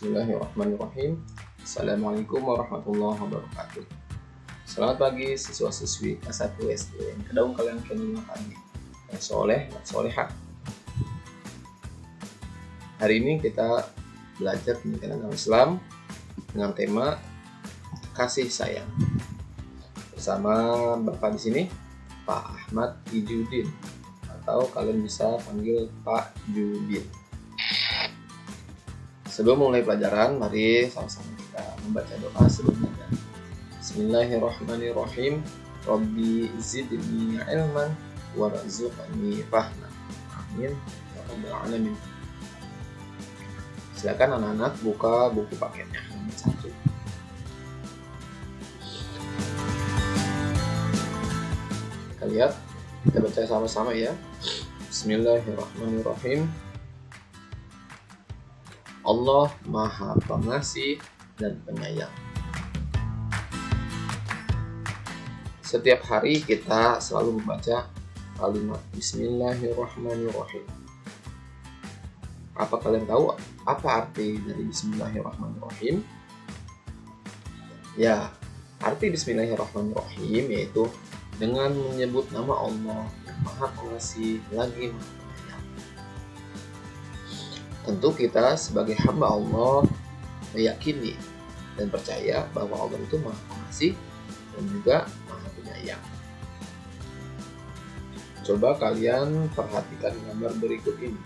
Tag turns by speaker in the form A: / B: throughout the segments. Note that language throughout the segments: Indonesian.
A: Bismillahirrahmanirrahim. Assalamualaikum warahmatullahi wabarakatuh. Selamat pagi siswa-siswi kelas 1 SD yang kedua kalian kenal pagi. Soleh dan solehah. Hari ini kita belajar pendidikan agama Islam dengan tema kasih sayang. Bersama Bapak di sini, Pak Ahmad Ijudin, atau kalian bisa panggil Pak Judin. Sebelum mulai pelajaran, mari sama-sama kita membaca doa sebelumnya. Bismillahirrahmanirrahim. Rabbi zidni ilman warzuqni fahman. Amin ya rabbal alamin. Silakan anak-anak buka buku paketnya halaman 1. Kita lihat, kita baca sama-sama ya. Bismillahirrahmanirrahim. Allah Maha Pengasih dan Penyayang. Setiap hari kita selalu membaca kalimat Bismillahirrahmanirrahim. Apa kalian tahu apa arti dari Bismillahirrahmanirrahim? Ya, arti Bismillahirrahmanirrahim yaitu dengan menyebut nama Allah yang Maha Pengasih lagi Maha Penyayang. Tentu kita sebagai hamba Allah meyakini dan percaya bahwa Allah itu Maha Pengasih dan juga Maha Penyayang. Coba kalian perhatikan gambar berikut ini.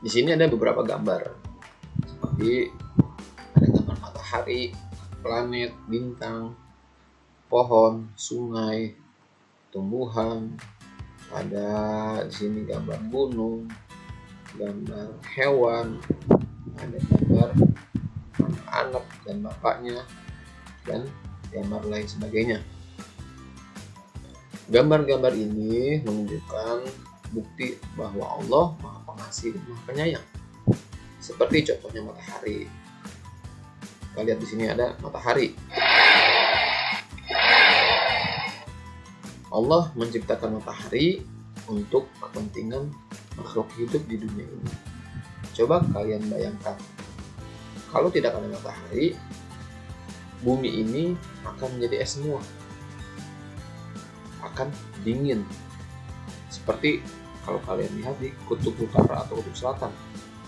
A: Di sini ada beberapa gambar, seperti ada gambar matahari, planet, bintang, pohon, sungai, tumbuhan. Ada di sini gambar gunung, gambar hewan, ada gambar anak dan bapaknya, dan gambar lain sebagainya. Gambar-gambar ini menunjukkan bukti bahwa Allah Maha Pengasih dan Maha Penyayang. Seperti contohnya matahari. Kita lihat di sini ada matahari. Allah menciptakan matahari untuk kepentingan makhluk hidup di dunia ini. Coba kalian bayangkan, kalau tidak ada matahari, bumi ini akan menjadi es semua, akan dingin. Seperti kalau kalian lihat di kutub utara atau kutub selatan,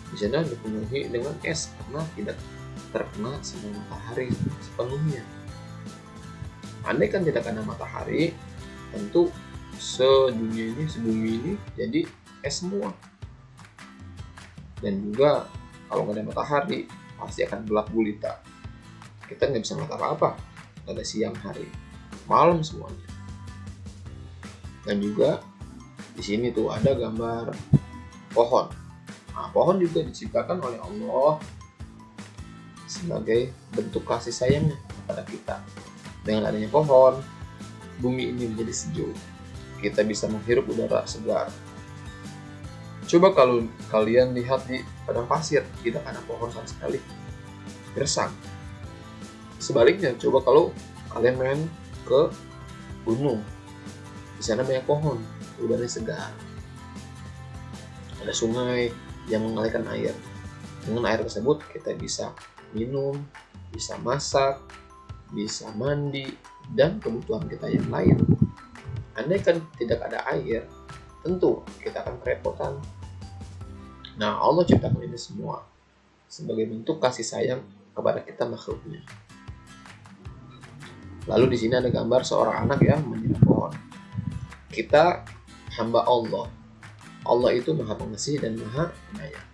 A: di sana dipenuhi dengan es karena tidak terkena sinar matahari sepenuhnya. Andai kan tidak ada matahari, tentu bumi ini jadi es semua. Dan juga kalau nggak ada matahari, pasti akan gelap gulita. Kita nggak bisa melihat apa-apa. Ada siang hari, malam semuanya. Dan juga di sini tuh ada gambar pohon. Nah, pohon juga diciptakan oleh Allah sebagai bentuk kasih sayangnya kepada kita. Dengan adanya pohon, bumi ini menjadi sejuk. Kita bisa menghirup udara segar. Coba kalau kalian lihat di padang pasir, tidak ada pohon sama sekali, gersang. Sebaliknya, coba kalau kalian main ke gunung, di sana banyak pohon, udaranya segar. Ada sungai yang mengalirkan air. Dengan air tersebut kita bisa minum, bisa masak, bisa mandi, dan kebutuhan kita yang lain. Andai kan tidak ada air, tentu kita akan kerepotan. Nah, Allah ciptakan ini semua sebagai bentuk kasih sayang kepada kita makhluknya. Lalu di sini ada gambar seorang anak yang menyiram pohon. Kita hamba Allah. Allah itu Maha Pengasih dan Maha Penyayang.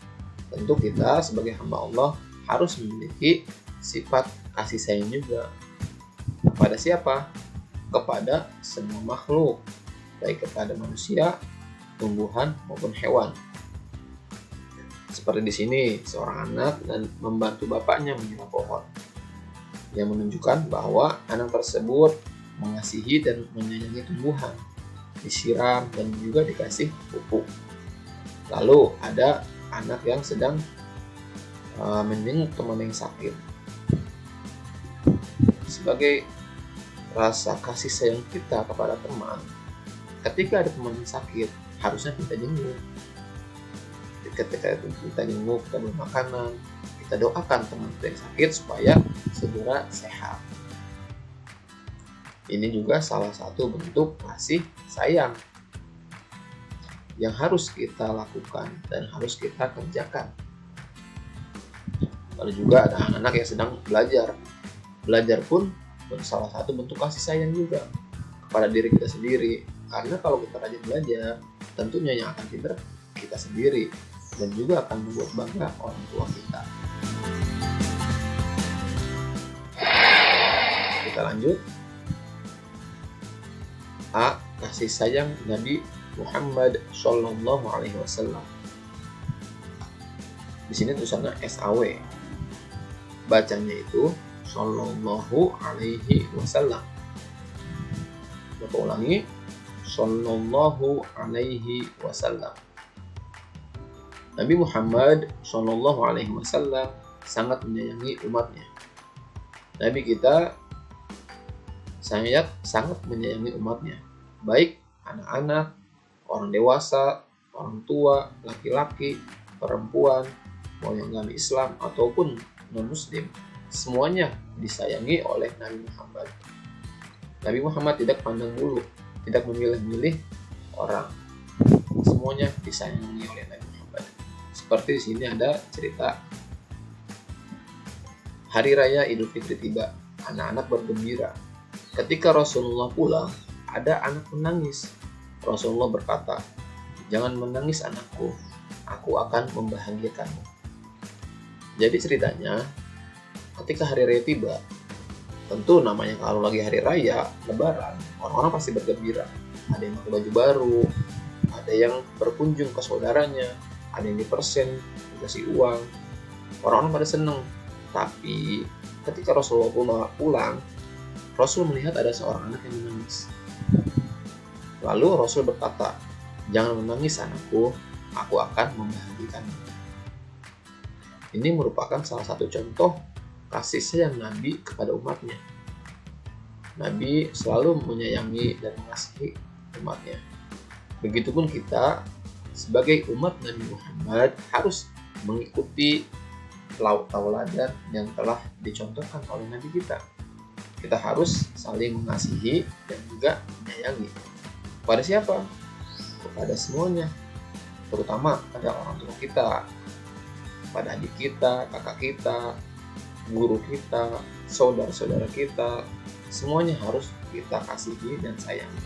A: Tentu kita sebagai hamba Allah harus memiliki sifat kasih sayang juga. Kepada siapa? Kepada semua makhluk, baik kepada manusia, tumbuhan maupun hewan. Seperti di sini, seorang anak dan membantu bapaknya menyiram pohon, yang menunjukkan bahwa anak tersebut mengasihi dan menyayangi tumbuhan, disiram dan juga dikasih pupuk. Lalu ada anak yang sedang menjenguk teman yang sakit. sebagai rasa kasih sayang kita kepada teman. Ketika ada teman yang sakit, harusnya kita jenguk. Ketika itu kita jenguk, kita beri makanan, kita doakan teman kita yang sakit supaya segera sehat. Ini juga salah satu bentuk kasih sayang yang harus kita lakukan dan harus kita kerjakan. Lalu juga ada anak-anak yang sedang belajar. Belajar pun salah satu bentuk kasih sayang juga kepada diri kita sendiri. Karena kalau kita rajin belajar, tentunya yang akan pintar kita sendiri dan juga akan membuat bangga orang tua kita. Kita lanjut. A. Kasih sayang Nabi Muhammad Shallallahu Alaihi Wasallam. Di sini tulisannya SAW. Bacanya itu Shallallahu Alaihi Wasallam. Bapak ulangi. Shallallahu Alaihi Wasallam. Nabi Muhammad Shallallahu Alaihi Wasallam sangat menyayangi umatnya. Nabi kita sangat menyayangi umatnya, baik anak-anak, orang dewasa, orang tua, laki-laki, perempuan, mau yang agama Islam ataupun non-Muslim, semuanya disayangi oleh Nabi Muhammad. Nabi Muhammad tidak pandang bulu, tidak memilih-milih orang, semuanya disayangi oleh Nabi Muhammad. Seperti di sini ada cerita Hari Raya Idul Fitri tiba, anak-anak bergembira. Ketika Rasulullah pulang, ada anak menangis. Rasulullah berkata, "Jangan menangis anakku, aku akan membahagiakanmu." Jadi ceritanya, ketika hari raya tiba, tentu namanya kalau lagi hari raya, lebaran, orang-orang pasti bergembira. Ada yang pakai baju baru, ada yang berkunjung ke saudaranya, ada yang dipersen, dikasih uang. Orang-orang pada seneng. Tapi ketika Rasulullah pulang, Rasul melihat ada seorang anak yang menangis. Lalu Rasul berkata, "Jangan menangis anakku, aku akan membahagiakanmu." Ini merupakan salah satu contoh kasih sayang Nabi kepada umatnya. Nabi selalu menyayangi dan mengasihi umatnya. Begitupun kita sebagai umat Nabi Muhammad harus mengikuti tauladan yang telah dicontohkan oleh Nabi kita. Kita harus saling mengasihi dan juga menyayangi. Kepada siapa? Kepada semuanya. Terutama pada orang tua kita, pada adik kita, kakak kita, guru kita, saudara-saudara kita. Semuanya harus kita kasihi dan sayangi.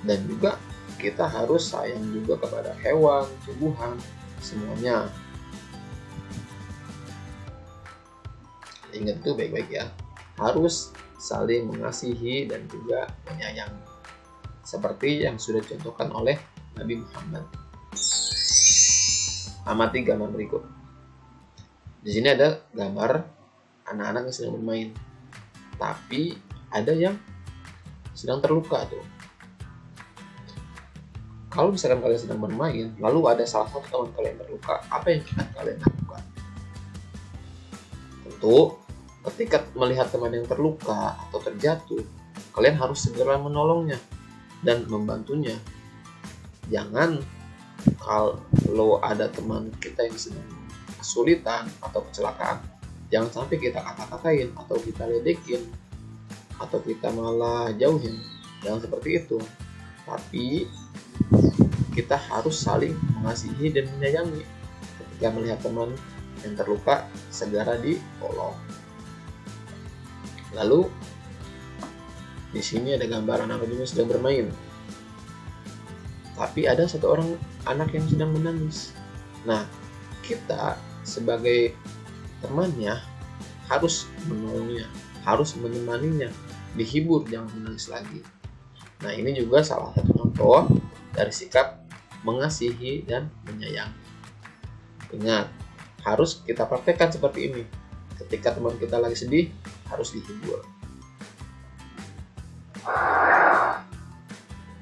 A: Dan juga kita harus sayang juga kepada hewan, tumbuhan, semuanya. Ingat itu baik-baik ya. Harus saling mengasihi dan juga menyayangi. Seperti yang sudah dicontohkan oleh Nabi Muhammad. Amati gambar berikut. Di sini ada gambar anak-anak yang sedang bermain. Tapi ada yang sedang terluka tuh. Kalau misalkan kalian sedang bermain, lalu ada salah satu teman kalian terluka, apa yang akan kalian lakukan? Tentu, ketika melihat teman yang terluka atau terjatuh, kalian harus segera menolongnya dan membantunya. Jangan kalau ada teman kita yang sedang kesulitan atau kecelakaan, jangan sampai kita kata-katain atau kita ledekin atau kita malah jauhin. Jangan seperti itu. Tapi kita harus saling mengasihi dan menyayangi. Ketika melihat teman yang terluka, segera ditolong. Lalu di sini ada gambar anak juga sedang bermain. Tapi ada satu orang anak yang sedang menangis. Nah, kita sebagai temannya harus menolongnya, harus menemaninya, dihibur, jangan menangis lagi. Nah, ini juga salah satu contoh dari sikap mengasihi dan menyayangi. Ingat, harus kita praktekkan seperti ini. Ketika teman kita lagi sedih, harus dihibur.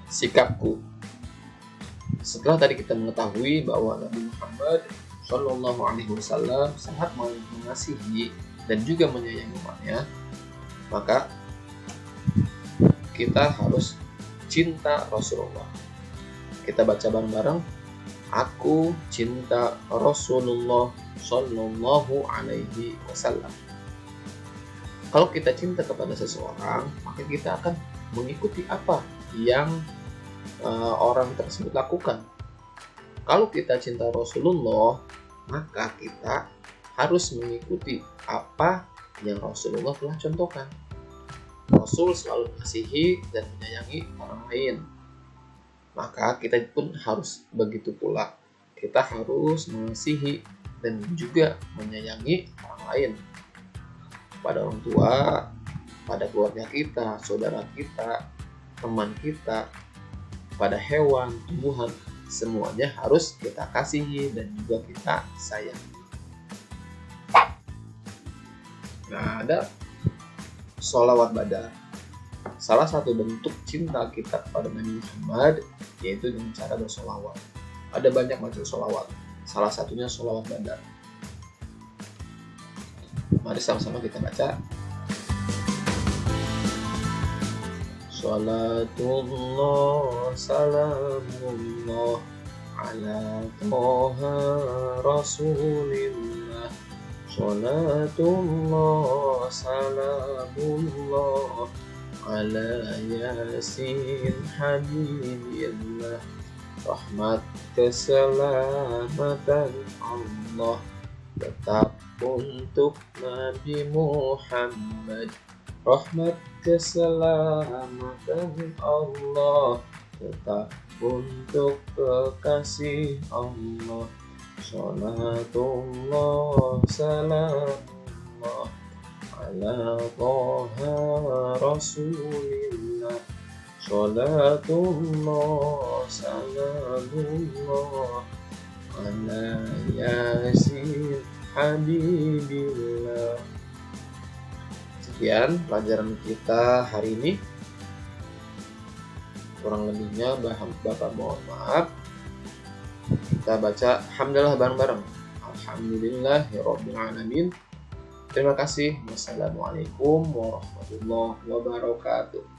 A: Sikapku. Setelah tadi kita mengetahui bahwa Nabi Muhammad Shallallahu Alaihi Wasallam sangat mengasihi dan juga menyayangi umatnya, maka kita harus cinta Rasulullah. Kita baca bareng-bareng, aku cinta Rasulullah Shallallahu Alaihi Wasallam. Kalau kita cinta kepada seseorang, maka kita akan mengikuti apa yang orang tersebut lakukan. Kalau kita cinta Rasulullah, maka kita harus mengikuti apa yang Rasulullah telah contohkan. Rasul selalu mengasihi dan menyayangi orang lain. Maka kita pun harus begitu pula. Kita harus mengasihi dan juga menyayangi orang lain. Pada orang tua, pada keluarga kita, saudara kita, teman kita, pada hewan, tumbuhan, semuanya harus kita kasihi dan juga kita sayangi. Nah, ada sholawat badar. Salah satu bentuk cinta kita kepada Nabi Muhammad yaitu dengan cara bersolawat. Ada banyak macam sholawat. Salah satunya sholawat badar. Mari sama-sama kita baca. Salatullah salamullah ala toha rasulillah. Salatullah salamullah ala yasin habibillah. Rahmat keselamatan Allah tetap untuk Nabi Muhammad. Rahmat keselamatan Allah tetap untuk kekasih Allah. Salatullah salamullah ala toha rasulillah. Salatullah salamullah ala yasin habibillah. Sekian pelajaran kita hari ini. Kurang lebihnya Bapak mohon maaf. Kita baca hamdalah bareng-bareng. Alhamdulillahirabbil alamin. Terima kasih. Wassalamualaikum warahmatullahi wabarakatuh.